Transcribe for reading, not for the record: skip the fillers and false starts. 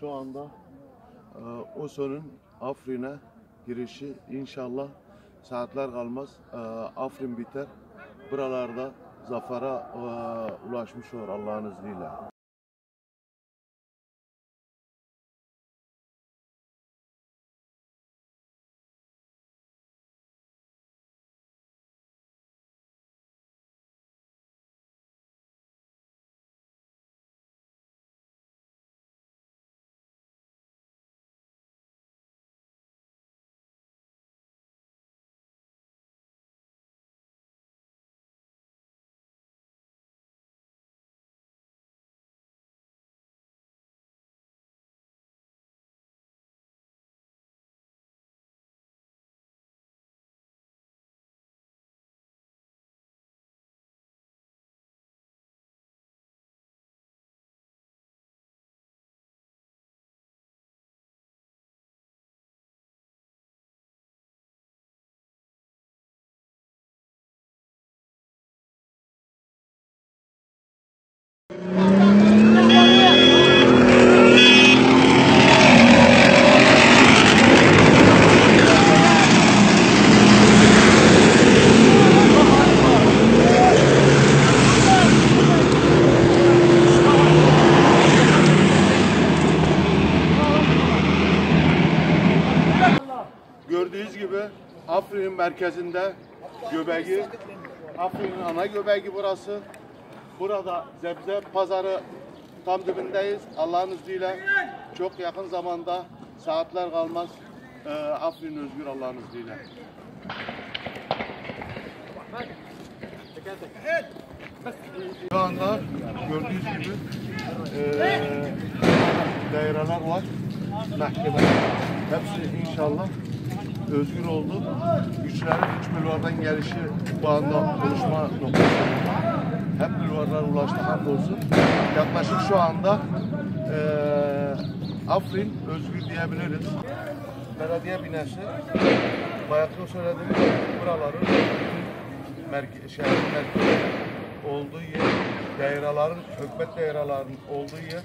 Şu anda OSO'nun Afrin'e girişi inşallah saatler kalmaz. Afrin biter. Buralarda zafere ulaşmış olur Allah'ın izniyle. Gördüğünüz gibi Afrin'in merkezinde göbeği, Afrin'in ana göbeği burası. Burada Zebze Pazarı tam dibindeyiz. Allah'ın izniyle çok yakın zamanda saatler kalmaz Afrin özgür Allah'ın izniyle. Şu anda gördüğünüz gibi daireler var. Mahkeme hepsi inşallah özgür oldu. Güçlerin üç bulvardan gelişi bu anda konuşma noktasında. Hep bulvarlar ulaştı hamdolsun. Yaklaşık şu anda Afrin özgür diyebiliriz. Belediye binası bayakta söylediğim buraların şehrin merkezi olduğu yer, dairelerin, hükümet dairelerin olduğu yer.